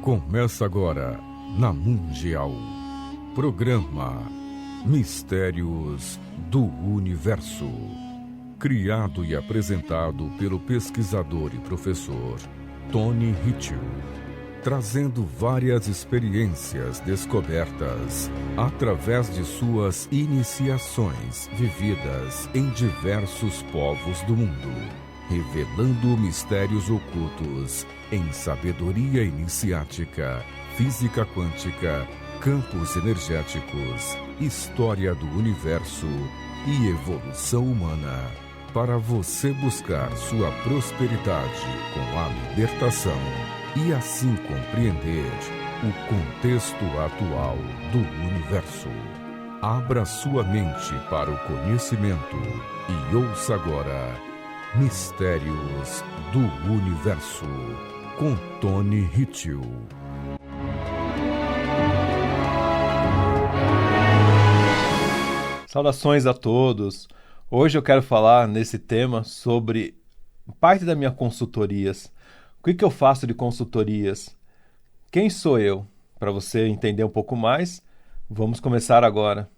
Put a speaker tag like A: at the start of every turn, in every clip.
A: Começa agora, na Mundial, programa Mistérios do Universo. Criado e apresentado pelo pesquisador e professor Tony Hitchell, trazendo várias experiências descobertas através de suas iniciações vividas em diversos povos do mundo, revelando mistérios ocultos em sabedoria iniciática, física quântica, campos energéticos, história do universo e evolução humana, para você buscar sua prosperidade com a libertação e assim compreender o contexto atual do universo. Abra sua mente para o conhecimento e ouça agora Mistérios do Universo, com Tony Hitchell.
B: Saudações a todos! Hoje eu quero falar nesse tema sobre parte das minhas consultorias. O que eu faço de consultorias? Quem sou eu? Para você entender um pouco mais, vamos começar agora.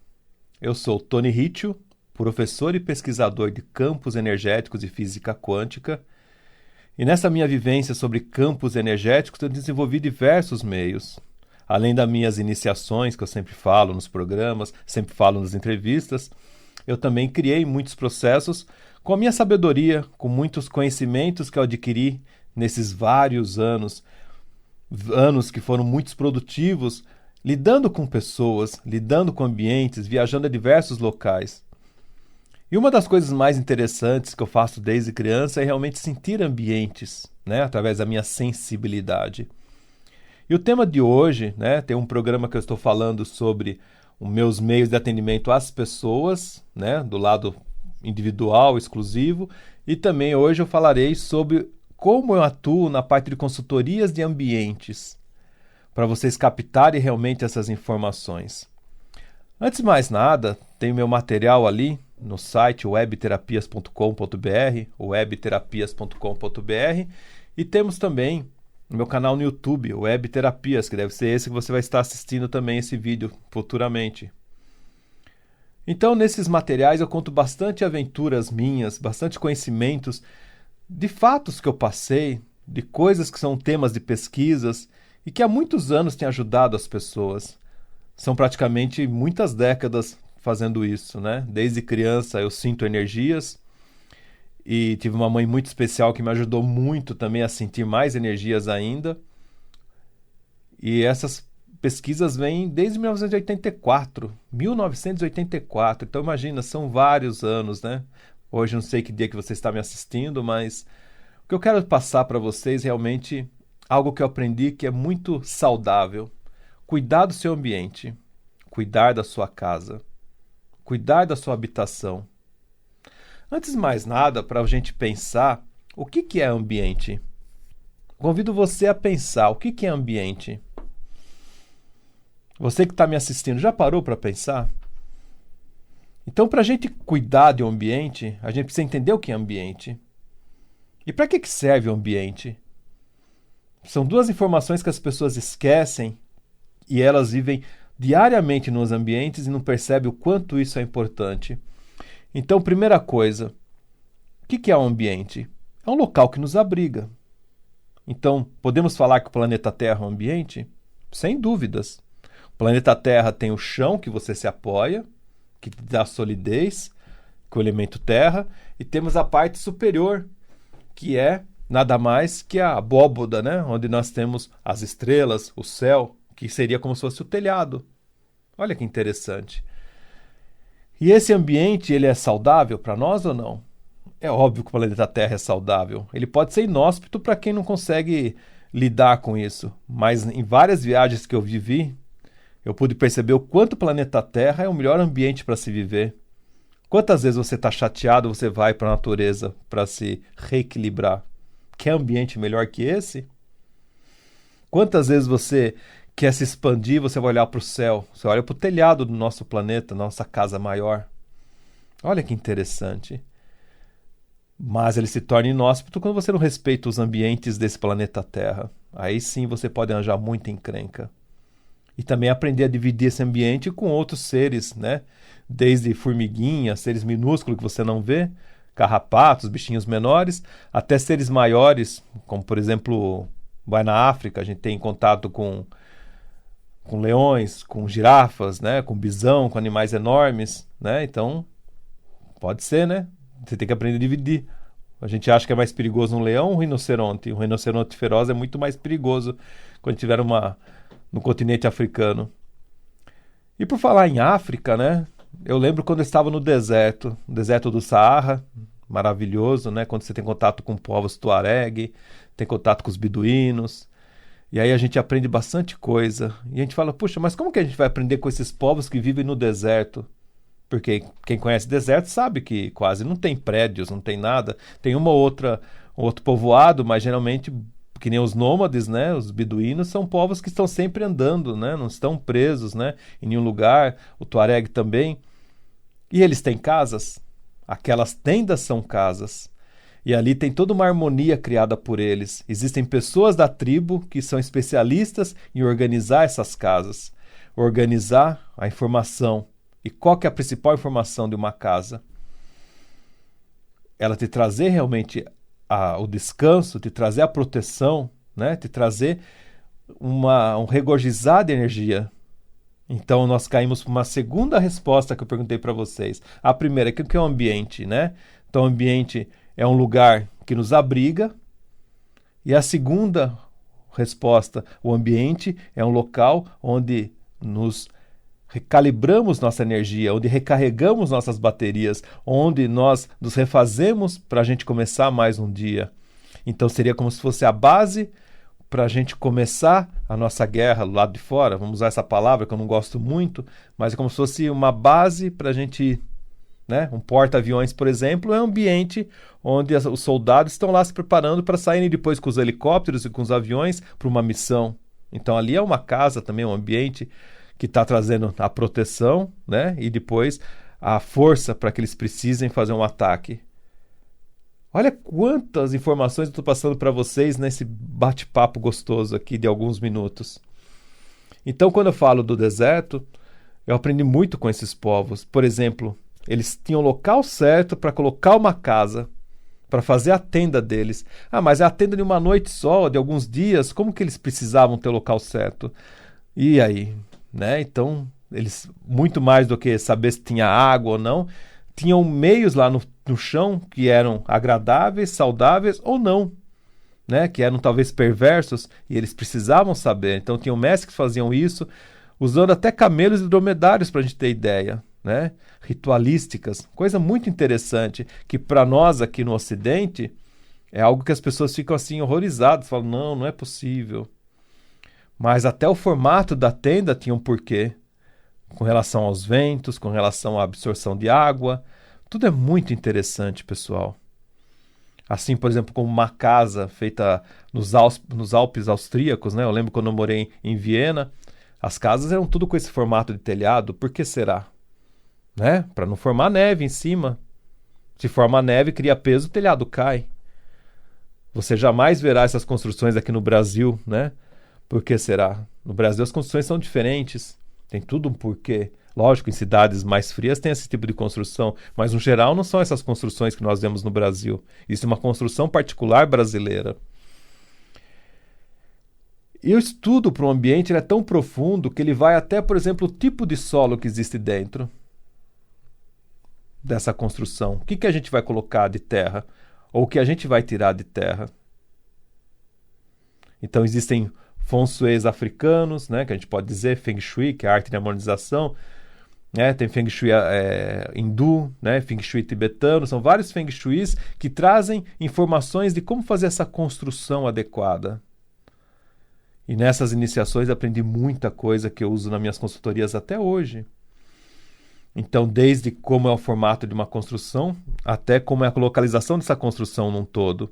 B: Eu sou Tony Hitchell, professor e pesquisador de campos energéticos e física quântica. E nessa minha vivência sobre campos energéticos, eu desenvolvi diversos meios. Além das minhas iniciações, que eu sempre falo nos programas, sempre falo nas entrevistas, eu também criei muitos processos com a minha sabedoria, com muitos conhecimentos que eu adquiri nesses vários anos que foram muito produtivos, lidando com pessoas, lidando com ambientes, viajando a diversos locais. E uma das coisas mais interessantes que eu faço desde criança é realmente sentir ambientes, através da minha sensibilidade. E o tema de hoje, tem um programa que eu estou falando sobre os meus meios de atendimento às pessoas, do lado individual, exclusivo, e também hoje eu falarei sobre como eu atuo na parte de consultorias de ambientes, para vocês captarem realmente essas informações. Antes de mais nada, tem o meu material ali no site webterapias.com.br, e temos também o meu canal no YouTube, Web Terapias, que deve ser esse que você vai estar assistindo também esse vídeo futuramente. Então, nesses materiais eu conto bastante aventuras minhas, bastante conhecimentos de fatos que eu passei, de coisas que são temas de pesquisas e que há muitos anos têm ajudado as pessoas. São praticamente muitas décadas fazendo isso, Desde criança eu sinto energias e tive uma mãe muito especial que me ajudou muito também a sentir mais energias ainda. E essas pesquisas vêm desde 1984. Então imagina, são vários anos, Hoje não sei que dia que você está me assistindo, mas o que eu quero passar para vocês realmente algo que eu aprendi que é muito saudável. Cuidar do seu ambiente, cuidar da sua casa, cuidar da sua habitação. Antes de mais nada, para a gente pensar, o que é ambiente? Convido você a pensar, o que é ambiente? Você que está me assistindo, já parou para pensar? Então, para a gente cuidar de um ambiente, a gente precisa entender o que é ambiente. E para que serve o ambiente? São duas informações que as pessoas esquecem e elas vivem diariamente nos ambientes e não percebem o quanto isso é importante. Então, primeira coisa, o que é um ambiente? É um local que nos abriga. Então, podemos falar que o planeta Terra é um ambiente? Sem dúvidas. O planeta Terra tem o chão que você se apoia, que te dá solidez, que é o elemento terra, e temos a parte superior, que é nada mais que a abóboda, onde nós temos as estrelas, o céu, que seria como se fosse o telhado. Olha que interessante. E esse ambiente, ele é saudável para nós ou não? É óbvio que o planeta Terra é saudável. Ele pode ser inóspito para quem não consegue lidar com isso, mas em várias viagens que eu vivi, eu pude perceber o quanto o planeta Terra é o melhor ambiente para se viver. Quantas vezes você está chateado, você vai para a natureza para se reequilibrar? Quer ambiente melhor que esse? Quantas vezes você quer se expandir, você vai olhar para o céu, você olha para o telhado do nosso planeta, nossa casa maior. Olha que interessante. Mas ele se torna inóspito quando você não respeita os ambientes desse planeta Terra. Aí sim você pode arranjar muita encrenca. E também aprender a dividir esse ambiente com outros seres, né? Desde formiguinhas, seres minúsculos que você não vê, carrapatos, bichinhos menores, até seres maiores, como por exemplo, vai na África, a gente tem contato com leões, com girafas, né? Com bisão, com animais enormes, né? Então, pode ser, né? Você tem que aprender a dividir. A gente acha que é mais perigoso um leão ou um rinoceronte. Um rinoceronte feroz é muito mais perigoso quando tiver no continente africano. E por falar em África, né? Eu lembro quando eu estava no deserto do Saara, maravilhoso, né? Quando você tem contato com povos tuareg, tem contato com os beduínos. E aí a gente aprende bastante coisa. E a gente fala, puxa, mas como que a gente vai aprender com esses povos que vivem no deserto? Porque quem conhece deserto sabe que quase não tem prédios, não tem nada. Tem outro povoado, mas geralmente, que nem os nômades, né? Os beduínos são povos que estão sempre andando, né? Não estão presos, né? Em nenhum lugar. O tuareg também. E eles têm casas. Aquelas tendas são casas. E ali tem toda uma harmonia criada por eles. Existem pessoas da tribo que são especialistas em organizar essas casas. Organizar a informação. E qual que é a principal informação de uma casa? Ela te trazer realmente o descanso, te trazer a proteção, né? Te trazer um regozijar de energia. Então nós caímos para uma segunda resposta que eu perguntei para vocês. A primeira, o que é o ambiente, né? Então o ambiente é um lugar que nos abriga. E a segunda resposta, o ambiente é um local onde nos recalibramos nossa energia, onde recarregamos nossas baterias, onde nós nos refazemos para a gente começar mais um dia. Então seria como se fosse a base para a gente começar a nossa guerra do lado de fora. Vamos usar essa palavra que eu não gosto muito, mas é como se fosse uma base para a gente, né? Um porta-aviões, por exemplo, é um ambiente onde os soldados estão lá se preparando para saírem depois com os helicópteros e com os aviões para uma missão. Então ali é uma casa também, um ambiente que está trazendo a proteção, né? E depois a força para que eles precisem fazer um ataque. Olha quantas informações eu estou passando para vocês nesse bate-papo gostoso aqui de alguns minutos. Então, quando eu falo do deserto, eu aprendi muito com esses povos. Por exemplo, eles tinham o local certo para colocar uma casa, para fazer a tenda deles. Ah, mas é a tenda de uma noite só, de alguns dias, como que eles precisavam ter o local certo? E aí? Né? Então, eles, muito mais do que saber se tinha água ou não, tinham meios lá no chão que eram agradáveis, saudáveis ou não, né? Que eram talvez perversos e eles precisavam saber. Então, tinham mestres que faziam isso, usando até camelos e dromedários para a gente ter ideia, né? Ritualísticas, coisa muito interessante que para nós aqui no Ocidente é algo que as pessoas ficam assim horrorizadas, falam, não é possível. Mas até o formato da tenda tinha um porquê, com relação aos ventos, com relação à absorção de água. Tudo é muito interessante, pessoal. Assim, por exemplo, como uma casa feita nos Alpes austríacos, né? Eu lembro quando eu morei em Viena, as casas eram tudo com esse formato de telhado. Por que será? Né? Para não formar neve em cima. Se forma neve, cria peso, o telhado cai. Você jamais verá essas construções aqui no Brasil, né? Por que será? No Brasil as construções são diferentes. Tem tudo um porquê. Lógico, em cidades mais frias tem esse tipo de construção, mas no geral não são essas construções que nós vemos no Brasil. Isso é uma construção particular brasileira. E o estudo para o ambiente é tão profundo que ele vai até, por exemplo, o tipo de solo que existe dentro dessa construção. O que a gente vai colocar de terra? Ou o que a gente vai tirar de terra? Então existem feng shuis africanos, né, que a gente pode dizer, feng shui, que é a arte de harmonização, né, tem feng shui hindu, né, feng shui tibetano, são vários feng shuis que trazem informações de como fazer essa construção adequada. E nessas iniciações aprendi muita coisa que eu uso nas minhas consultorias até hoje. Então, desde como é o formato de uma construção, até como é a localização dessa construção num todo.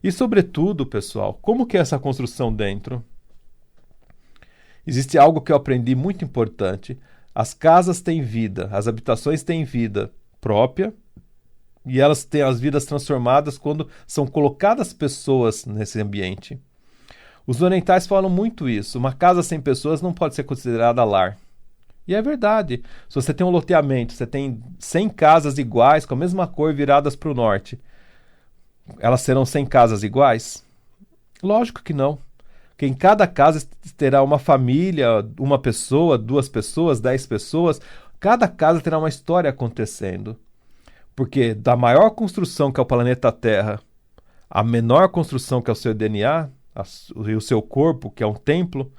B: E, sobretudo, pessoal, como que é essa construção dentro? Existe algo que eu aprendi muito importante. As casas têm vida, as habitações têm vida própria, E elas têm as vidas transformadas quando são colocadas pessoas nesse ambiente. Os orientais falam muito isso. Uma casa sem pessoas não pode ser considerada lar. E é verdade. Se você tem um loteamento, você tem 100 casas iguais, com a mesma cor, viradas para o norte, elas serão 100 casas iguais? Lógico que não. Porque em cada casa terá uma família, uma pessoa, 2 pessoas, 10 pessoas. Cada casa terá uma história acontecendo. Porque da maior construção que é o planeta Terra, a menor construção que é o seu DNA, e o seu corpo, que é um templo,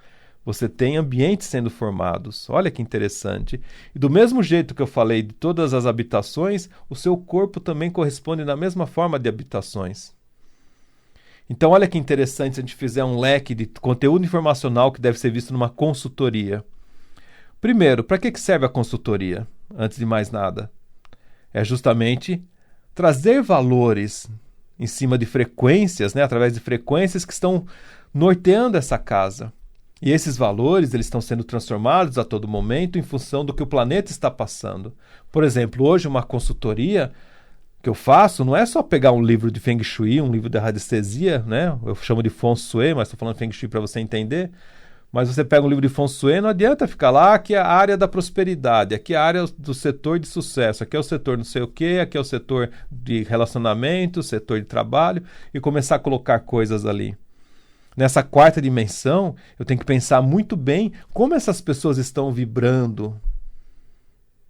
B: você tem ambientes sendo formados. Olha que interessante. E do mesmo jeito que eu falei de todas as habitações, o seu corpo também corresponde na mesma forma de habitações. Então olha que interessante se a gente fizer um leque de conteúdo informacional que deve ser visto numa consultoria. Primeiro, para que serve a consultoria? Antes de mais nada. É justamente trazer valores em cima de frequências, né, através de frequências que estão norteando essa casa. E esses valores eles estão sendo transformados a todo momento em função do que o planeta está passando. Por exemplo, hoje uma consultoria que eu faço não é só pegar um livro de Feng Shui, um livro de radiestesia, né? Eu chamo de Feng Shui, mas estou falando Feng Shui para você entender. Mas você pega um livro de Feng Shui, não adianta ficar lá, aqui é a área da prosperidade, aqui é a área do setor de sucesso, aqui é o setor não sei o quê, aqui é o setor de relacionamento, setor de trabalho, e começar a colocar coisas ali. Nessa 4ª dimensão, eu tenho que pensar muito bem como essas pessoas estão vibrando.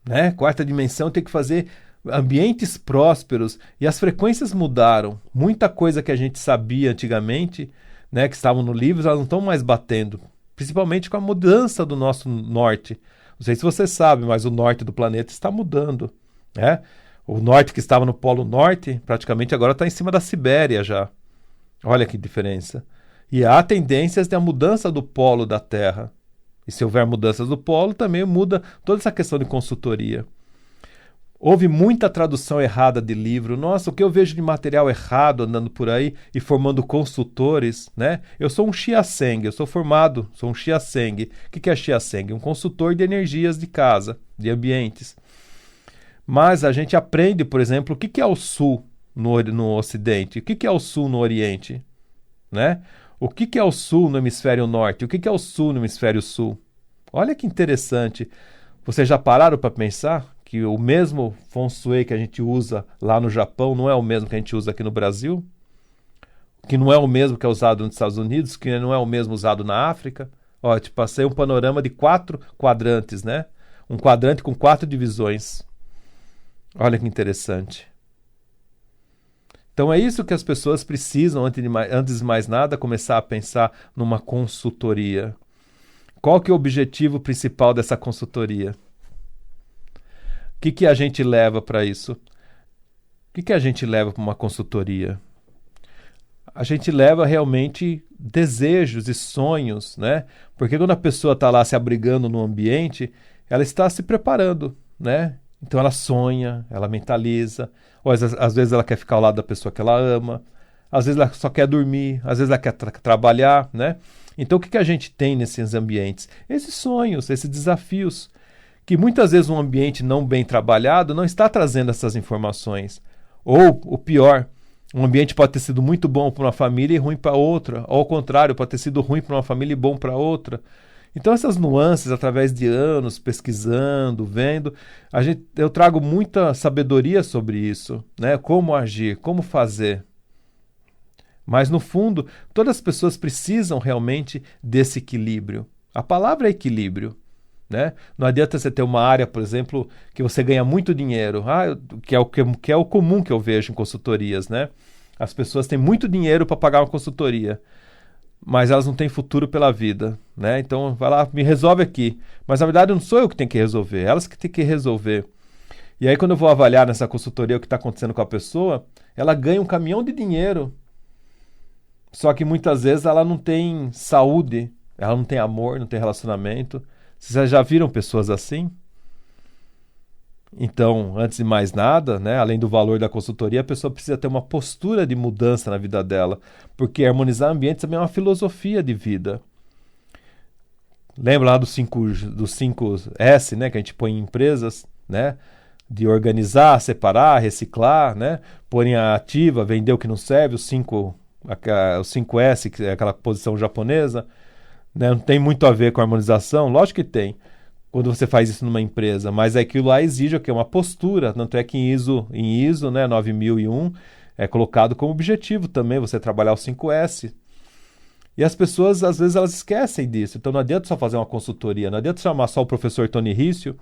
B: Né? 4ª dimensão tem que fazer ambientes prósperos, e as frequências mudaram. Muita coisa que a gente sabia antigamente, né, que estavam no livro, elas não estão mais batendo. Principalmente com a mudança do nosso norte. Não sei se você sabe, mas o norte do planeta está mudando. Né? O norte que estava no Polo Norte, praticamente agora está em cima da Sibéria já. Olha que diferença. E há tendências de a mudança do polo da Terra. E se houver mudanças do polo, também muda toda essa questão de consultoria. Houve muita tradução errada de livro. Nossa, o que eu vejo de material errado andando por aí e formando consultores, né? Eu sou um Shiaseng, eu sou formado, sou um Shiaseng. O que é Shiaseng? Um consultor de energias de casa, de ambientes. Mas a gente aprende, por exemplo, o que é o Sul no Ocidente, o que é o Sul no Oriente, né? O que é o Sul no Hemisfério Norte, o que é o Sul no Hemisfério Sul. Olha que interessante. Vocês já pararam para pensar que o mesmo Feng Shui que a gente usa lá no Japão não é o mesmo que a gente usa aqui no Brasil? Que não é o mesmo que é usado nos Estados Unidos, que não é o mesmo usado na África? Ó, eu te passei um panorama de 4 quadrantes, né? Um quadrante com 4 divisões. Olha que interessante. Então é isso que as pessoas precisam, antes de mais nada, começar a pensar numa consultoria. Qual que é o objetivo principal dessa consultoria? O que a gente leva para isso? O que a gente leva para uma consultoria? A gente leva realmente desejos e sonhos, né? Porque quando a pessoa está lá se abrigando no ambiente, ela está se preparando, né? Então ela sonha, ela mentaliza, ou às vezes ela quer ficar ao lado da pessoa que ela ama, às vezes ela só quer dormir, às vezes ela quer trabalhar, né? Então o que a gente tem nesses ambientes? Esses sonhos, esses desafios, que muitas vezes um ambiente não bem trabalhado não está trazendo essas informações. Ou, o pior, um ambiente pode ter sido muito bom para uma família e ruim para outra, ou ao contrário, pode ter sido ruim para uma família e bom para outra. Então essas nuances, através de anos, pesquisando, vendo, eu trago muita sabedoria sobre isso, né? Como agir, como fazer. Mas no fundo, todas as pessoas precisam realmente desse equilíbrio. A palavra é equilíbrio. Né? Não adianta você ter uma área, por exemplo, que você ganha muito dinheiro, que é o comum que eu vejo em consultorias, né? As pessoas têm muito dinheiro para pagar uma consultoria, mas elas não têm futuro pela vida, né? Então vai lá, me resolve aqui. Mas na verdade não sou eu que tenho que resolver, elas que têm que resolver. E aí quando eu vou avaliar nessa consultoria o que está acontecendo com a pessoa, ela ganha um caminhão de dinheiro, só que muitas vezes ela não tem saúde, ela não tem amor, não tem relacionamento. Vocês já viram pessoas assim? Então, antes de mais nada, né, além do valor da consultoria, a pessoa precisa ter uma postura de mudança na vida dela, porque harmonizar ambientes também é uma filosofia de vida. Lembra lá dos 5S, né, que a gente põe em empresas, né? de organizar, separar, reciclar, né? Pôr em ativa, vender o que não serve, o 5S, que é aquela posição japonesa, né? Não tem muito a ver com a harmonização, lógico que tem, quando você faz isso numa empresa, mas aquilo lá exige o quê? Uma postura, tanto é que em ISO, né, 9001, é colocado como objetivo também você trabalhar o 5S. E as pessoas, às vezes, elas esquecem disso. Então não adianta só fazer uma consultoria, não adianta chamar só o professor Tony Rício,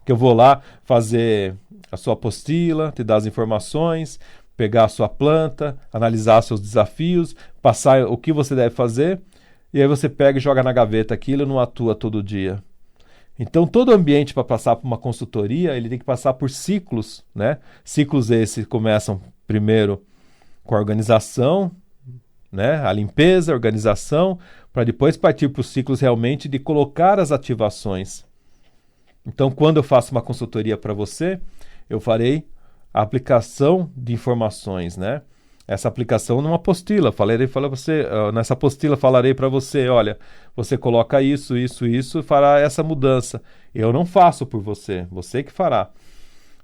B: que eu vou lá fazer a sua apostila, te dar as informações, pegar a sua planta, analisar seus desafios, passar o que você deve fazer, e aí você pega e joga na gaveta aquilo e não atua todo dia. Então, todo ambiente para passar por uma consultoria, ele tem que passar por ciclos, né? Ciclos esses começam primeiro com a organização, né? A limpeza, a organização, para depois partir para os ciclos realmente de colocar as ativações. Então, quando eu faço uma consultoria para você, eu farei a aplicação de informações, né? Essa aplicação numa apostila. Nessa apostila falarei para você, olha, você coloca isso e fará essa mudança. Eu não faço por você, você que fará.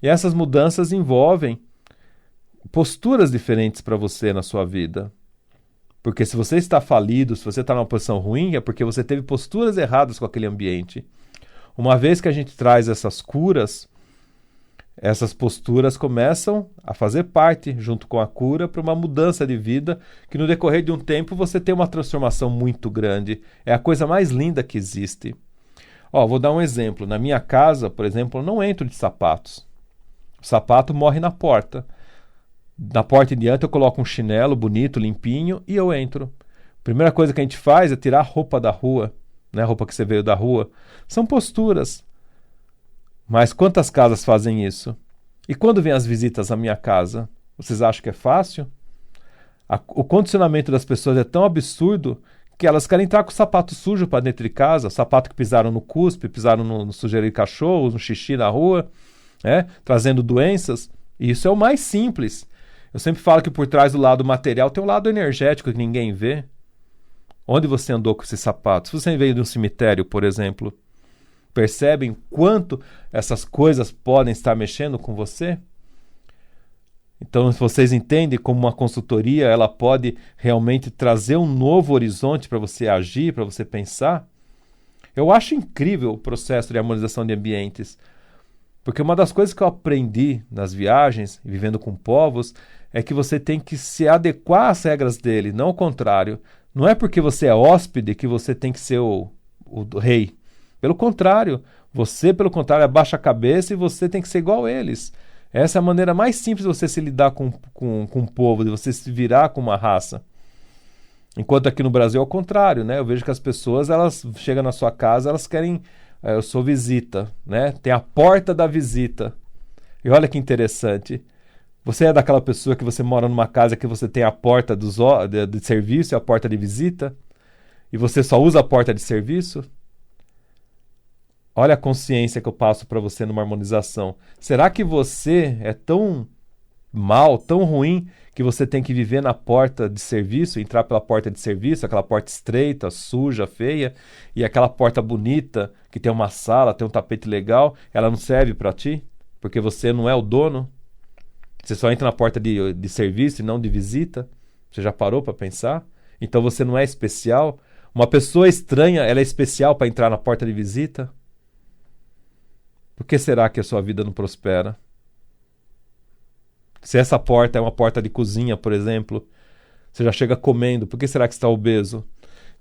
B: E essas mudanças envolvem posturas diferentes para você na sua vida. Porque se você está falido, se você está numa posição ruim, é porque você teve posturas erradas com aquele ambiente. Uma vez que a gente traz essas curas, essas posturas começam a fazer parte, junto com a cura, para uma mudança de vida, que no decorrer de um tempo você tem uma transformação muito grande. É a coisa mais linda que existe. Vou dar um exemplo. Na minha casa, por exemplo, eu não entro de sapatos. O sapato morre na porta. Na porta em diante eu coloco um chinelo bonito, limpinho, e eu entro. Primeira coisa que a gente faz é tirar a roupa da rua, né? A roupa que você veio da rua. São posturas. Mas quantas casas fazem isso? E quando vem as visitas à minha casa, vocês acham que é fácil? O condicionamento das pessoas é tão absurdo que elas querem entrar com o sapato sujo para dentro de casa, sapato que pisaram no cuspe, pisaram no sujeira de cachorro, no xixi na rua, né? Trazendo doenças. E isso é o mais simples. Eu sempre falo que por trás do lado material tem um lado energético que ninguém vê. Onde você andou com esses sapatos? Se você veio de um cemitério, por exemplo, percebem quanto essas coisas podem estar mexendo com você? Então, se vocês entendem como uma consultoria ela pode realmente trazer um novo horizonte para você agir, para você pensar, eu acho incrível o processo de harmonização de ambientes. Porque uma das coisas que eu aprendi nas viagens, vivendo com povos, é que você tem que se adequar às regras dele, não o contrário. Não é porque você é hóspede que você tem que ser o rei. Pelo contrário, abaixa a cabeça e você tem que ser igual a eles. Essa é a maneira mais simples de você se lidar com o povo, de você se virar com uma raça. Enquanto aqui no Brasil é o contrário, né? Eu vejo que as pessoas, elas chegam na sua casa, elas querem... eu sou visita, né? Tem a porta da visita. E olha que interessante. Você é daquela pessoa que você mora numa casa que você tem a porta de serviço e a porta de visita? E você só usa a porta de serviço? Olha a consciência que eu passo para você numa harmonização. Será que você é tão mal, tão ruim, que você tem que viver na porta de serviço, entrar pela porta de serviço, aquela porta estreita, suja, feia, e aquela porta bonita, que tem uma sala, tem um tapete legal, ela não serve para ti? Porque você não é o dono? Você só entra na porta de serviço e não de visita? Você já parou para pensar? Então você não é especial? Uma pessoa estranha, ela é especial para entrar na porta de visita? Por que será que a sua vida não prospera? Se essa porta é uma porta de cozinha, por exemplo, você já chega comendo, por que será que está obeso?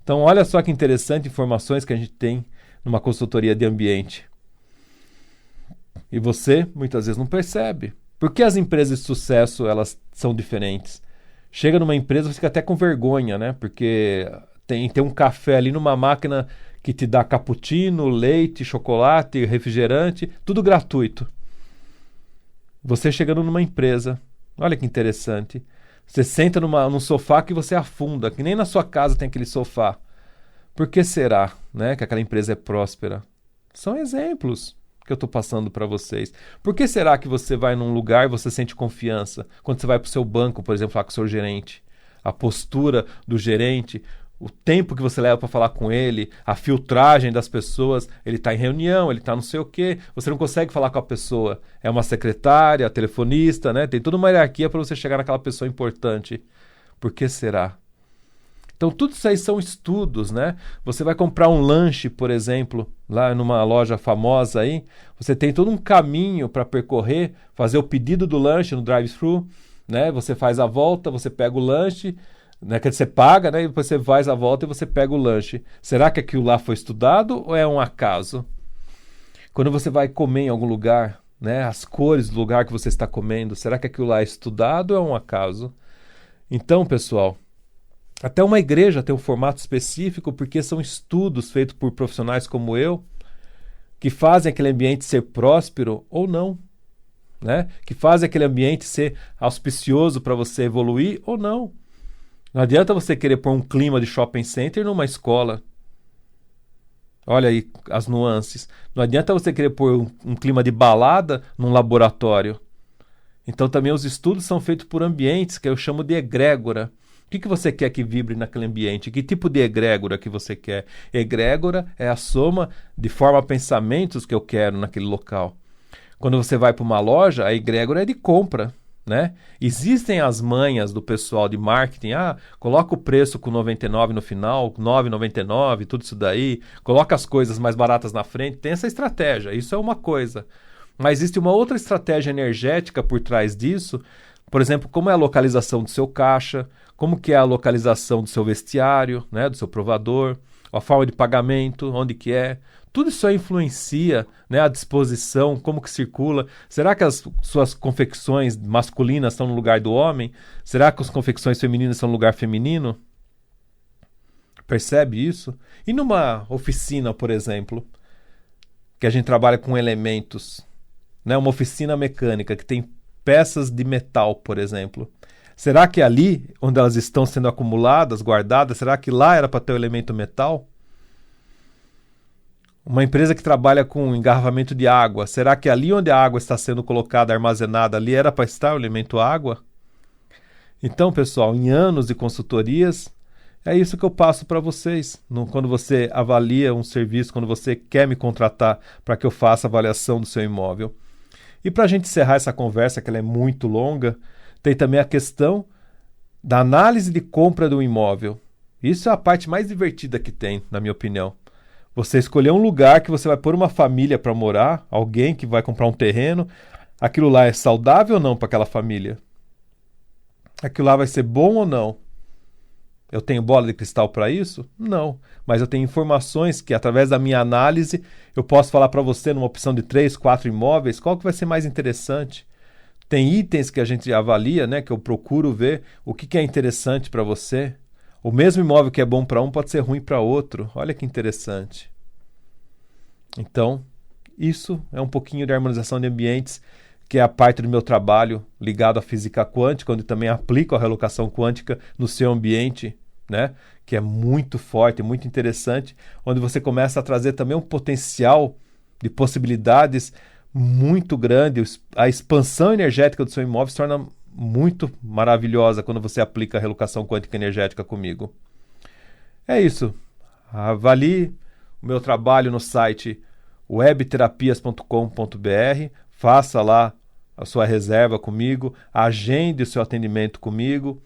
B: Então, olha só que interessante informações que a gente tem numa consultoria de ambiente. E você, muitas vezes, não percebe. Por que as empresas de sucesso, elas são diferentes? Chega numa empresa, você fica até com vergonha, né? Porque tem um café ali numa máquina que te dá cappuccino, leite, chocolate, refrigerante, tudo gratuito. Você chegando numa empresa, olha que interessante, você senta num sofá que você afunda, que nem na sua casa tem aquele sofá. Por que será, né, que aquela empresa é próspera? São exemplos que eu estou passando para vocês. Por que será que você vai num lugar e você sente confiança? Quando você vai para o seu banco, por exemplo, falar com o seu gerente, a postura do gerente, o tempo que você leva para falar com ele, a filtragem das pessoas, ele está em reunião, ele está não sei o quê, você não consegue falar com a pessoa. É uma secretária, telefonista, né? Tem toda uma hierarquia para você chegar naquela pessoa importante. Por que será? Então, tudo isso aí são estudos, né? Você vai comprar um lanche, por exemplo, lá numa loja famosa aí, você tem todo um caminho para percorrer, fazer o pedido do lanche no drive-thru, né? Você faz a volta, você pega o lanche, né? Que você paga, né? E depois você faz a volta e você pega o lanche. Será que aquilo lá foi estudado ou é um acaso? Quando você vai comer em algum lugar, né? As cores do lugar que você está comendo, será que aquilo lá é estudado ou é um acaso? Então, pessoal, até uma igreja tem um formato específico porque são estudos feitos por profissionais como eu que fazem aquele ambiente ser próspero ou não, né? Que fazem aquele ambiente ser auspicioso para você evoluir ou não. Não adianta você querer pôr um clima de shopping center numa escola. Olha aí as nuances. Não adianta você querer pôr um clima de balada num laboratório. Então também os estudos são feitos por ambientes que eu chamo de egrégora. O que você quer que vibre naquele ambiente? Que tipo de egrégora que você quer? Egrégora é a soma de forma-pensamentos que eu quero naquele local. Quando você vai para uma loja, a egrégora é de compra, né? Existem as manhas do pessoal de marketing. Coloca o preço com 99 no final, 9,99, tudo isso daí. Coloca as coisas mais baratas na frente. Tem essa estratégia. Isso é uma coisa. Mas existe uma outra estratégia energética por trás disso. Por exemplo, como é a localização do seu caixa, como que é a localização do seu vestiário, né, do seu provador, a forma de pagamento, onde que é. Tudo isso aí influencia, né, a disposição, como que circula. Será que as suas confecções masculinas estão no lugar do homem? Será que as confecções femininas estão no lugar feminino? Percebe isso? E numa oficina, por exemplo, que a gente trabalha com elementos, né, uma oficina mecânica que tem peças de metal, por exemplo. Será que ali, onde elas estão sendo acumuladas, guardadas, será que lá era para ter o elemento metal? Uma empresa que trabalha com engarrafamento de água, será que ali onde a água está sendo colocada, armazenada, ali era para estar o elemento água? Então, pessoal, em anos de consultorias, é isso que eu passo para vocês. Quando você avalia um serviço, quando você quer me contratar para que eu faça a avaliação do seu imóvel. E para a gente encerrar essa conversa, que ela é muito longa, tem também a questão da análise de compra do imóvel. Isso é a parte mais divertida que tem, na minha opinião. Você escolher um lugar que você vai pôr uma família para morar, alguém que vai comprar um terreno, aquilo lá é saudável ou não para aquela família? Aquilo lá vai ser bom ou não? Eu tenho bola de cristal para isso? Não. Mas eu tenho informações que, através da minha análise, eu posso falar para você, numa opção de 3, 4 imóveis, qual que vai ser mais interessante. Tem itens que a gente avalia, né, que eu procuro ver o que é interessante para você. O mesmo imóvel que é bom para um pode ser ruim para outro. Olha que interessante. Então, isso é um pouquinho de harmonização de ambientes, que é a parte do meu trabalho ligado à física quântica, onde também aplico a relocação quântica no seu ambiente, né? Que é muito forte, muito interessante, onde você começa a trazer também um potencial de possibilidades muito grande. A expansão energética do seu imóvel se torna muito maravilhosa quando você aplica a relocação quântica energética comigo. É isso. Avalie o meu trabalho no site webterapias.com.br, faça lá a sua reserva comigo, agende o seu atendimento comigo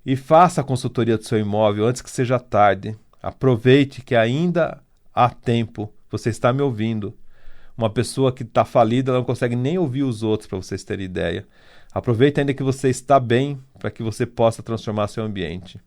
B: e faça a consultoria do seu imóvel antes que seja tarde. Aproveite que ainda há tempo. Você está me ouvindo. Uma pessoa que está falida não consegue nem ouvir os outros, para vocês terem ideia. Aproveite ainda que você está bem para que você possa transformar seu ambiente.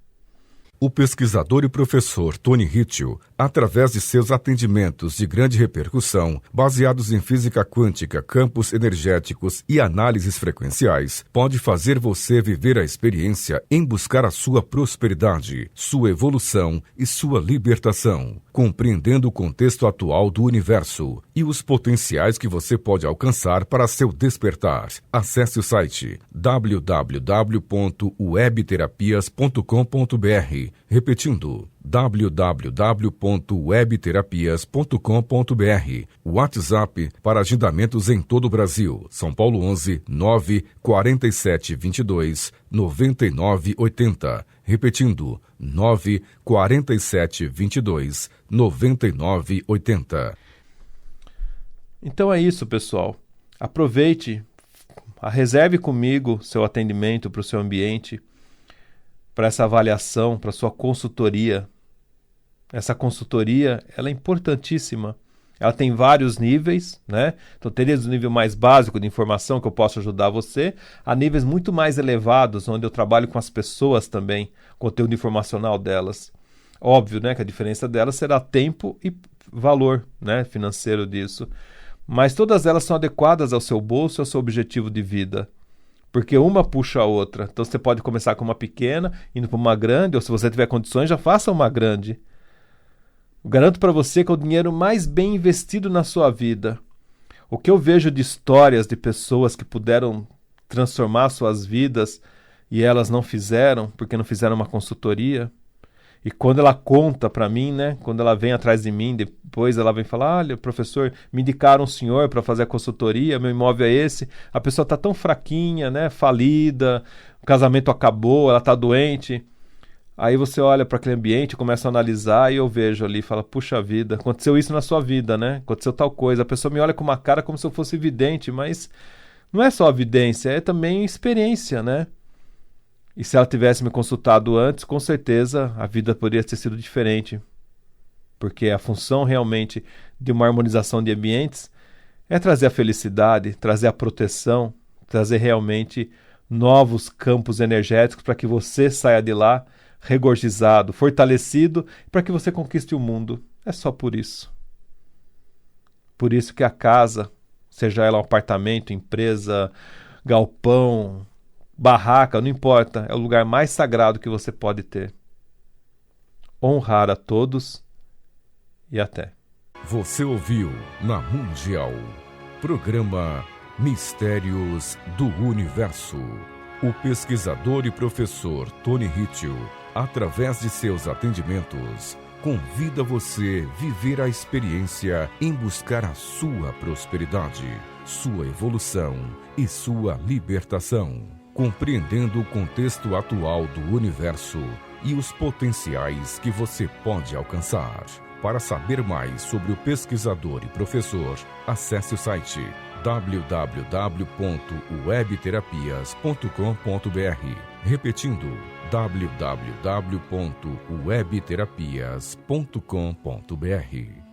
A: O pesquisador e professor Tony Ritchell, através de seus atendimentos de grande repercussão, baseados em física quântica, campos energéticos e análises frequenciais, pode fazer você viver a experiência em buscar a sua prosperidade, sua evolução e sua libertação, compreendendo o contexto atual do universo e os potenciais que você pode alcançar para seu despertar. Acesse o site www.webterapias.com.br Repetindo, www.webterapias.com.br. WhatsApp para agendamentos em todo o Brasil. São Paulo 11 9 47 22 99 80. Repetindo, 9 47 22 99 80.
B: Então é isso, pessoal. Aproveite, reserve comigo seu atendimento para o seu ambiente, para essa avaliação, para a sua consultoria. Essa consultoria, ela é importantíssima. Ela tem vários níveis, né? Então, teria o nível mais básico de informação que eu posso ajudar você, a níveis muito mais elevados, onde eu trabalho com as pessoas também, conteúdo informacional delas. Óbvio, né, que a diferença delas será tempo e valor, né, financeiro disso. Mas todas elas são adequadas ao seu bolso e ao seu objetivo de vida. Porque uma puxa a outra. Então você pode começar com uma pequena, indo para uma grande, ou se você tiver condições, já faça uma grande. Eu garanto para você que é o dinheiro mais bem investido na sua vida. O que eu vejo de histórias de pessoas que puderam transformar suas vidas e elas não fizeram, porque não fizeram uma consultoria. E quando ela conta para mim, né, quando ela vem atrás de mim, depois ela vem falar, olha, professor, me indicaram um senhor para fazer a consultoria, meu imóvel é esse, a pessoa está tão fraquinha, né, falida, o casamento acabou, ela está doente. Aí você olha para aquele ambiente, começa a analisar e eu vejo ali, fala, puxa vida, aconteceu isso na sua vida, né, aconteceu tal coisa. A pessoa me olha com uma cara como se eu fosse vidente, mas não é só a vidência, é também experiência, né? E se ela tivesse me consultado antes, com certeza a vida poderia ter sido diferente. Porque a função realmente de uma harmonização de ambientes é trazer a felicidade, trazer a proteção, trazer realmente novos campos energéticos para que você saia de lá regozijado, fortalecido, para que você conquiste o mundo. É só por isso. Por isso que a casa, seja ela um apartamento, empresa, galpão, barraca, não importa, é o lugar mais sagrado que você pode ter. Honrar a todos e até.
A: Você ouviu na Mundial, programa Mistérios do Universo. O pesquisador e professor Tony Ritchie, através de seus atendimentos, convida você a viver a experiência em buscar a sua prosperidade, sua evolução e sua libertação. Compreendendo o contexto atual do universo e os potenciais que você pode alcançar. Para saber mais sobre o pesquisador e professor, acesse o site www.webterapias.com.br. Repetindo, www.webterapias.com.br.